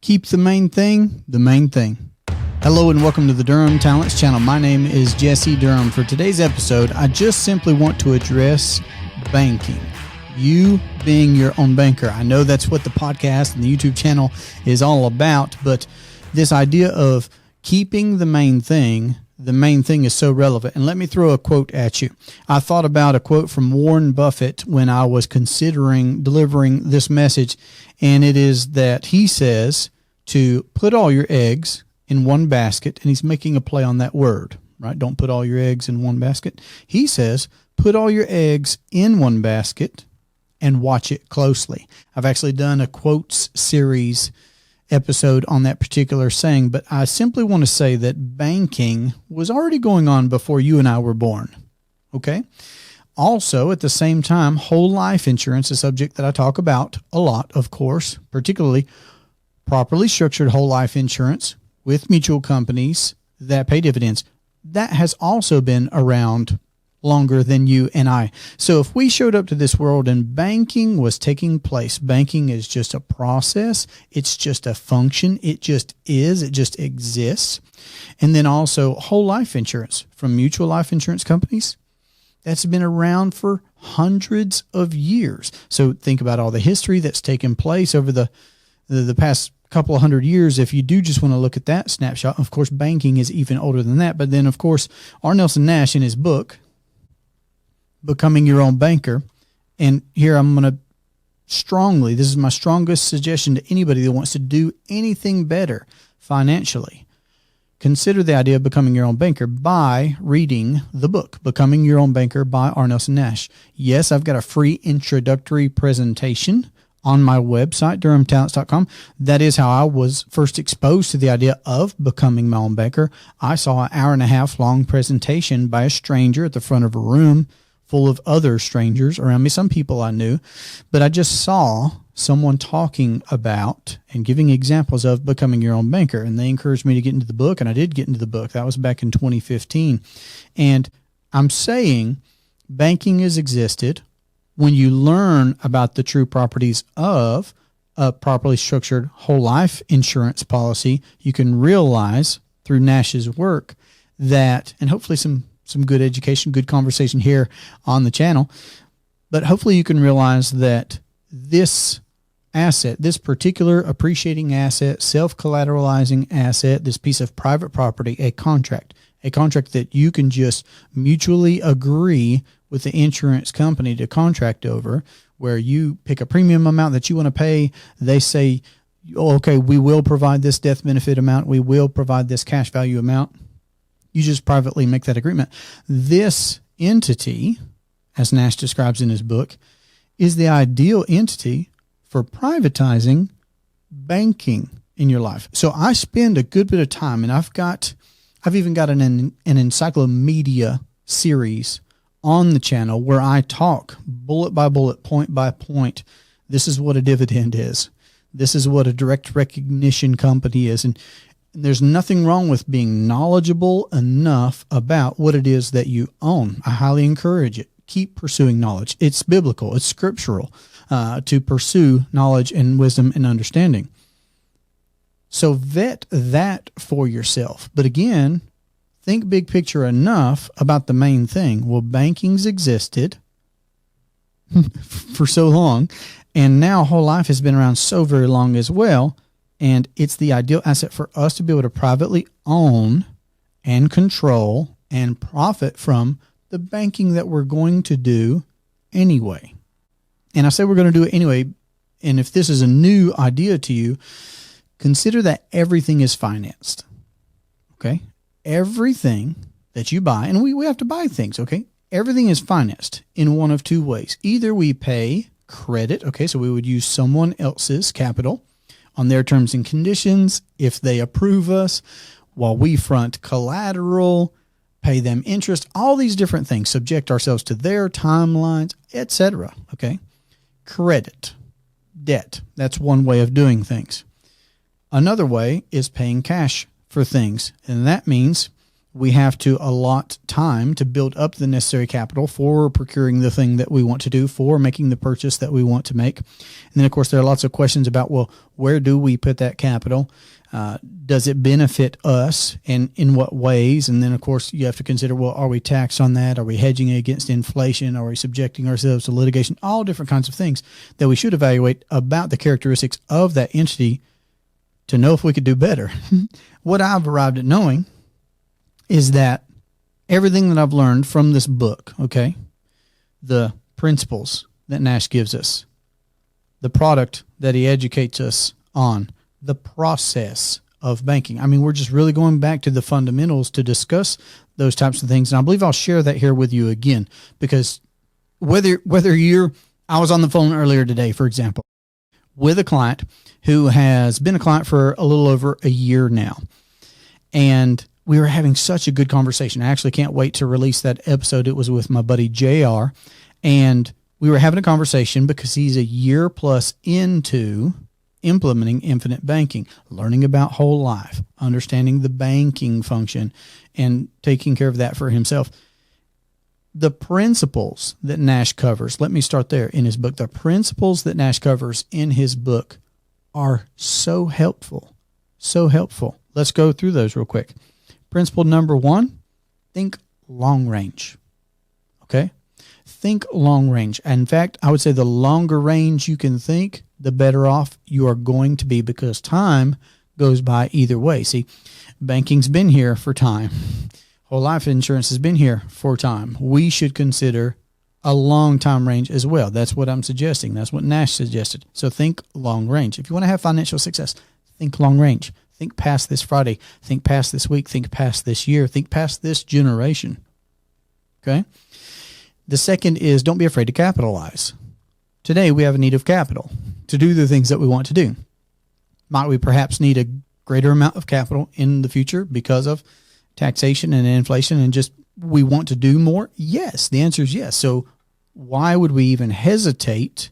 Keep the main thing the main thing. Hello and welcome to the Durham Talents channel. My name is Jesse Durham. For today's episode, I just simply want to address banking. You being your own banker. I know that's what the podcast and the YouTube channel is all about, but this idea of keeping the main thing is so relevant. And let me throw a quote at you. I thought about a quote from Warren Buffett when I was considering delivering this message, and it is that he says to put all your eggs in one basket, and he's making a play on that word, right? Don't put all your eggs in one basket. He says, put all your eggs in one basket and watch it closely. I've actually done a quotes series episode on that particular saying, but I simply want to say that banking was already going on before you and I were born. Okay. Also, at the same time, whole life insurance, a subject that I talk about a lot, of course, particularly properly structured whole life insurance with mutual companies that pay dividends. That has also been around longer than you and I. So if we showed up to this world and banking was taking place, banking is just a process. It's just a function. It just is. It just exists. And then also whole life insurance from mutual life insurance companies. That's been around for hundreds of years. So think about all the history that's taken place over the past couple of hundred years. If you do just want to look at that snapshot, of course, banking is even older than that. But then, of course, R. Nelson Nash in his book, Becoming Your Own Banker, and here I'm going to this is my strongest suggestion to anybody that wants to do anything better financially. Consider the idea of becoming your own banker by reading the book, Becoming Your Own Banker by R. Nelson Nash. Yes, I've got a free introductory presentation on my website, durhamtalents.com. That is how I was first exposed to the idea of becoming my own banker. I saw an hour-and-a-half long presentation by a stranger at the front of a room full of other strangers around me, some people I knew, but I just saw someone talking about and giving examples of becoming your own banker, and they encouraged me to get into the book, and I did get into the book. That was back in 2015, and I'm saying banking has existed. When you learn about the true properties of a properly structured whole life insurance policy, you can realize through Nash's work that, and hopefully some good education, good conversation here on the channel, but hopefully you can realize that this asset, this particular appreciating asset, self-collateralizing asset, this piece of private property, a contract that you can just mutually agree with the insurance company to contract over, where you pick a premium amount that you want to pay. They say, oh, okay, we will provide this death benefit amount. We will provide this cash value amount. You just privately make that agreement. This entity, as Nash describes in his book, is the ideal entity for privatizing banking in your life. So I spend a good bit of time, and I've even got an encyclopedia series on the channel where I talk bullet by bullet, point by point. This is what a dividend is. This is what a direct recognition company is. And there's nothing wrong with being knowledgeable enough about what it is that you own. I highly encourage it. Keep pursuing knowledge. It's biblical. It's scriptural to pursue knowledge and wisdom and understanding. So vet that for yourself. But again, think big picture enough about the main thing. Well, banking's existed for so long, and now whole life has been around so very long as well. And it's the ideal asset for us to be able to privately own and control and profit from the banking that we're going to do anyway. And I say we're going to do it anyway. And if this is a new idea to you, consider that everything is financed. Okay? Everything that you buy, and we have to buy things, okay? Everything is financed in one of two ways. Either we pay credit, okay, so we would use someone else's capital on their terms and conditions if they approve us, while we front collateral, pay them interest, all these different things, subject ourselves to their timelines, etc. Okay? Credit, debt, that's one way of doing things. Another way is paying cash for things, and that means we have to allot time to build up the necessary capital for procuring the thing that we want to do, for making the purchase that we want to make. And then, of course, there are lots of questions about, well, where do we put that capital? Does it benefit us, and in what ways? And then, of course, you have to consider, well, are we taxed on that? Are we hedging against inflation? Are we subjecting ourselves to litigation? All different kinds of things that we should evaluate about the characteristics of that entity to know if we could do better. What I've arrived at knowing is that everything that I've learned from this book, okay, the principles that Nash gives us, the product that he educates us on, the process of banking. I mean, we're just really going back to the fundamentals to discuss those types of things. And I believe I'll share that here with you again, because I was on the phone earlier today, for example, with a client who has been a client for a little over a year now. And we were having such a good conversation. I actually can't wait to release that episode. It was with my buddy JR, and we were having a conversation because he's a year plus into implementing infinite banking, learning about whole life, understanding the banking function, and taking care of that for himself. The principles that Nash covers, let me start there in his book. The principles that Nash covers in his book are so helpful, so helpful. Let's go through those real quick. Principle number 1, think long range. Okay? Think long range. In fact, I would say the longer range you can think, the better off you are going to be, because time goes by either way. See, banking's been here for time. Whole life insurance has been here for time. We should consider a long time range as well. That's what I'm suggesting. That's what Nash suggested. So think long range. If you want to have financial success, think long range. Think past this Friday. Think past this week. Think past this year. Think past this generation. Okay? The second is, don't be afraid to capitalize. Today, we have a need of capital to do the things that we want to do. Might we perhaps need a greater amount of capital in the future because of taxation and inflation, and just we want to do more? Yes, the answer is yes. So why would we even hesitate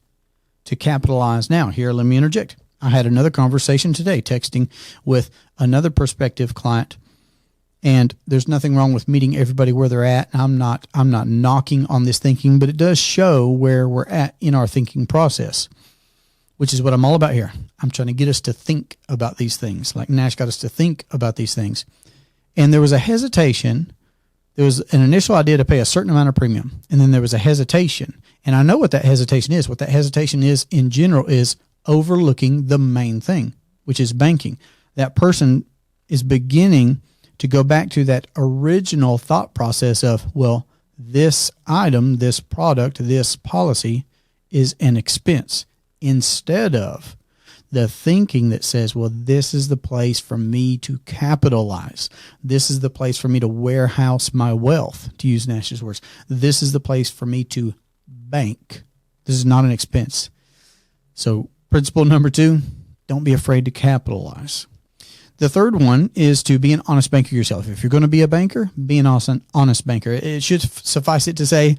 to capitalize now? Here, let me interject. I had another conversation today, texting with another prospective client, and there's nothing wrong with meeting everybody where they're at. I'm not knocking on this thinking, but it does show where we're at in our thinking process, which is what I'm all about here. I'm trying to get us to think about these things, like Nash got us to think about these things. And there was a hesitation. There was an initial idea to pay a certain amount of premium, and then there was a hesitation. And I know what that hesitation is. What that hesitation is in general is overlooking the main thing, which is banking. That person is beginning to go back to that original thought process of, well, this item, this product, this policy is an expense, instead of the thinking that says, well, this is the place for me to capitalize. This is the place for me to warehouse my wealth, to use Nash's words. This is the place for me to bank. This is not an expense. So principle number 2, don't be afraid to capitalize. The third one is to be an honest banker yourself. If you're going to be a banker, be an honest banker. It should suffice it to say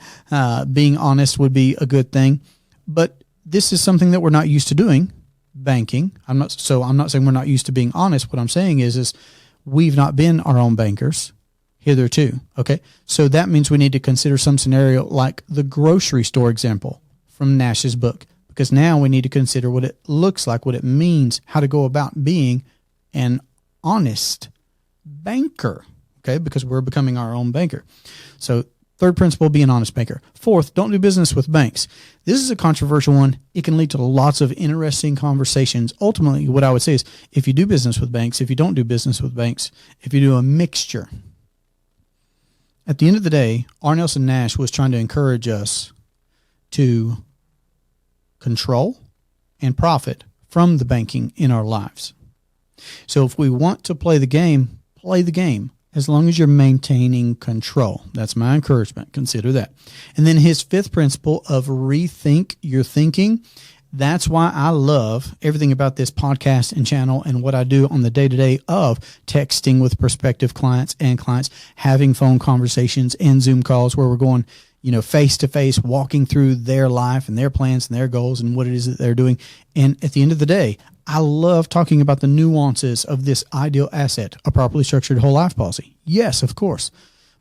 being honest would be a good thing. But this is something that we're not used to doing, banking. I'm not saying we're not used to being honest. What I'm saying is we've not been our own bankers hitherto. Okay. So that means we need to consider some scenario like the grocery store example from Nash's book, because now we need to consider what it looks like, what it means, how to go about being an honest banker. Okay. Because we're becoming our own banker. So third principle, be an honest banker. Fourth, don't do business with banks. This is a controversial one. It can lead to lots of interesting conversations. Ultimately, what I would say is, if you do business with banks, if you don't do business with banks, if you do a mixture, at the end of the day, R. Nelson Nash was trying to encourage us to control and profit from the banking in our lives. So if we want to play the game as long as you're maintaining control. That's my encouragement. Consider that. And then his fifth principle of rethink your thinking. That's why I love everything about this podcast and channel and what I do on the day-to-day of texting with prospective clients and clients, having phone conversations and Zoom calls where we're going, face to face, walking through their life and their plans and their goals and what it is that they're doing. And at the end of the day, I love talking about the nuances of this ideal asset, a properly structured whole life policy. Yes, of course.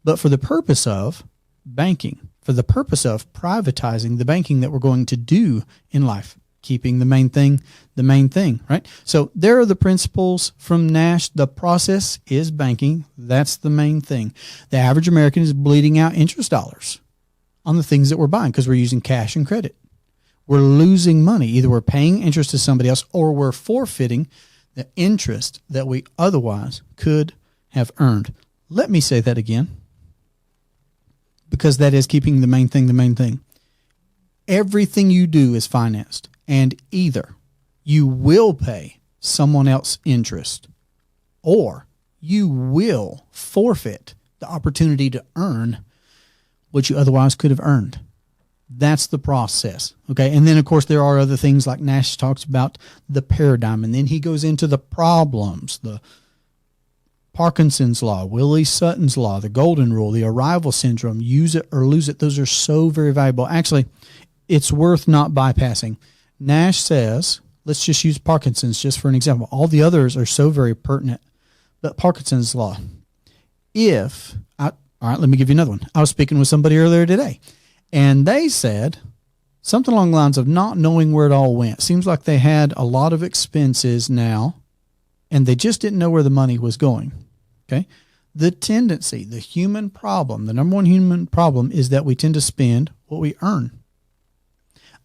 But for the purpose of banking, for the purpose of privatizing the banking that we're going to do in life, keeping the main thing, right? So there are the principles from Nash. The process is banking. That's the main thing. The average American is bleeding out interest dollars on the things that we're buying because we're using cash and credit. We're losing money. Either we're paying interest to somebody else or we're forfeiting the interest that we otherwise could have earned. Let me say that again, because that is keeping the main thing. Everything you do is financed, and either you will pay someone else interest or you will forfeit the opportunity to earn what you otherwise could have earned. That's the process. Okay. And then of course there are other things like Nash talks about the paradigm, and then he goes into the problems, the Parkinson's law, Willie Sutton's law, the golden rule, the arrival syndrome, use it or lose it. Those are so very valuable. Actually, it's worth not bypassing. Nash says, let's just use Parkinson's just for an example. All the others are so very pertinent, but Parkinson's law, all right, let me give you another one. I was speaking with somebody earlier today, and they said something along the lines of not knowing where it all went. Seems like they had a lot of expenses now, and they just didn't know where the money was going. Okay. The tendency, the human problem, the number one human problem is that we tend to spend what we earn.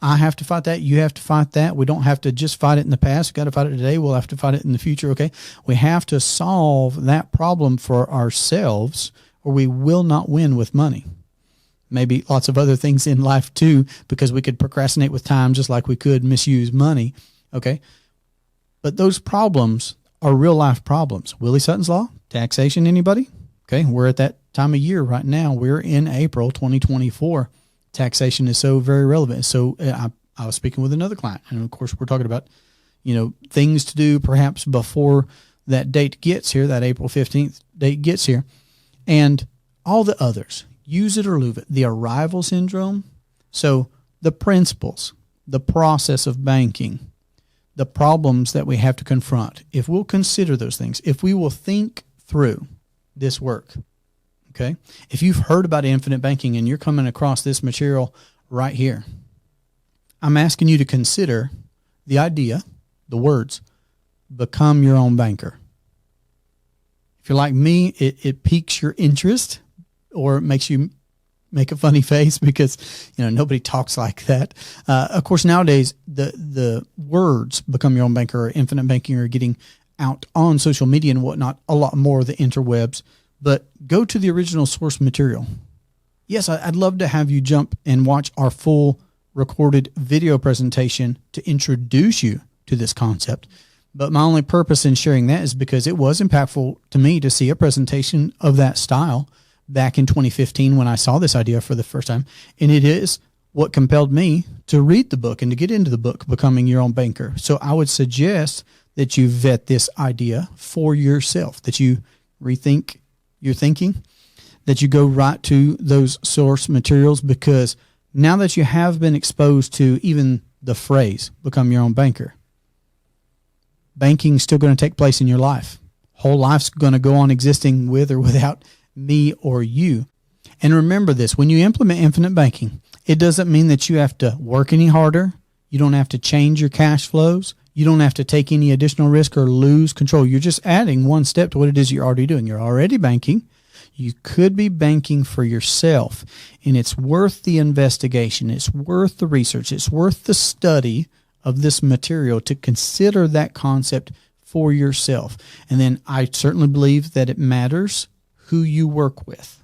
I have to fight that. You have to fight that. We don't have to just fight it in the past. We've got to fight it today. We'll have to fight it in the future. Okay. We have to solve that problem for ourselves, or we will not win with money. Maybe lots of other things in life too, because we could procrastinate with time just like we could misuse money. Okay. But those problems are real life problems. Willie Sutton's law, taxation, anybody? Okay. We're at that time of year right now. We're in April 2024. Taxation is so very relevant. So I was speaking with another client, and of course we're talking about, things to do perhaps before that date gets here, that April 15th date gets here, and all the others, use it or lose it, the arrival syndrome. So the principles, the process of banking, the problems that we have to confront, if we'll consider those things, if we will think through this work, okay? If you've heard about infinite banking and you're coming across this material right here, I'm asking you to consider the idea, the words, become your own banker. If you're like me, it piques your interest, or it makes you make a funny face because, nobody talks like that. Of course, nowadays, the words become your own banker or infinite banking are getting out on social media and whatnot, a lot more of the interwebs. But go to the original source material. Yes, I'd love to have you jump and watch our full recorded video presentation to introduce you to this concept. But my only purpose in sharing that is because it was impactful to me to see a presentation of that style back in 2015 when I saw this idea for the first time. And it is what compelled me to read the book and to get into the book, Becoming Your Own Banker. So I would suggest that you vet this idea for yourself, that you rethink your thinking, that you go right to those source materials, because now that you have been exposed to even the phrase, become your own banker, banking's still going to take place in your life. Whole life's going to go on existing with or without me or you. And remember this, when you implement infinite banking, it doesn't mean that you have to work any harder. You don't have to change your cash flows. You don't have to take any additional risk or lose control. You're just adding one step to what it is you're already doing. You're already banking. You could be banking for yourself, and it's worth the investigation. It's worth the research. It's worth the study of this material to consider that concept for yourself. And then I certainly believe that it matters who you work with.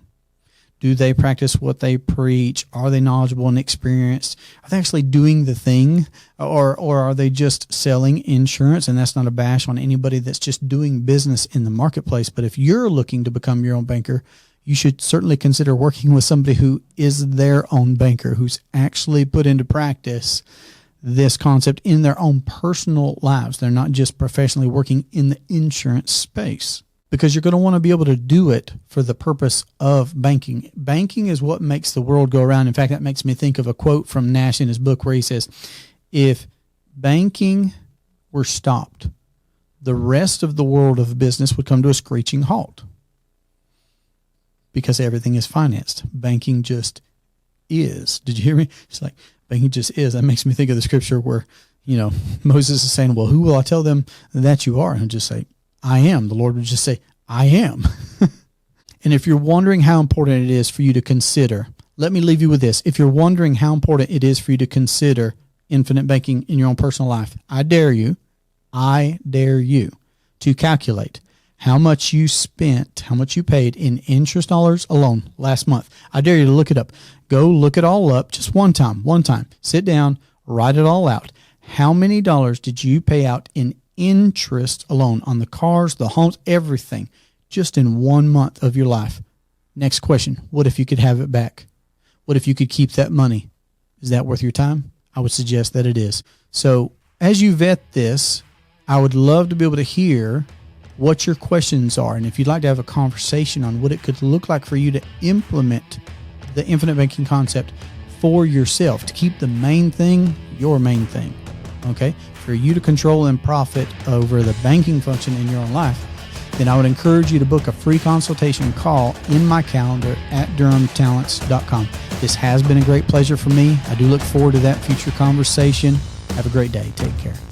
Do they practice what they preach? Are they knowledgeable and experienced? Are they actually doing the thing? Or are they just selling insurance? And that's not a bash on anybody that's just doing business in the marketplace. But if you're looking to become your own banker, you should certainly consider working with somebody who is their own banker, who's actually put into practice this concept in their own personal lives. They're not just professionally working in the insurance space. because you're going to want to be able to do it for the purpose of banking. Banking is what makes the world go around. In fact, that makes me think of a quote from Nash in his book where he says, if banking were stopped, the rest of the world of business would come to a screeching halt because everything is financed. Banking just is. Did you hear me? It's like banking just is. That makes me think of the scripture where, Moses is saying, well, who will I tell them that you are? And just say, I am. The Lord would just say, I am. And if you're wondering how important it is for you to consider, let me leave you with this. If you're wondering how important it is for you to consider infinite banking in your own personal life, I dare you to calculate how much you spent, how much you paid in interest dollars alone last month. I dare you to look it up. Go look it all up just one time. Sit down, write it all out. How many dollars did you pay out in interest alone on the cars, the homes, everything, just in 1 month of your life? Next question, what if you could have it back? What if you could keep that money? Is that worth your time? I would suggest that it is. So as you vet this, I would love to be able to hear what your questions are. And if you'd like to have a conversation on what it could look like for you to implement the infinite banking concept for yourself, to keep the main thing your main thing, okay? For you to control and profit over the banking function in your own life, then I would encourage you to book a free consultation call in my calendar at durhamtalents.com. This has been a great pleasure for me. I do look forward to that future conversation. Have a great day. Take care.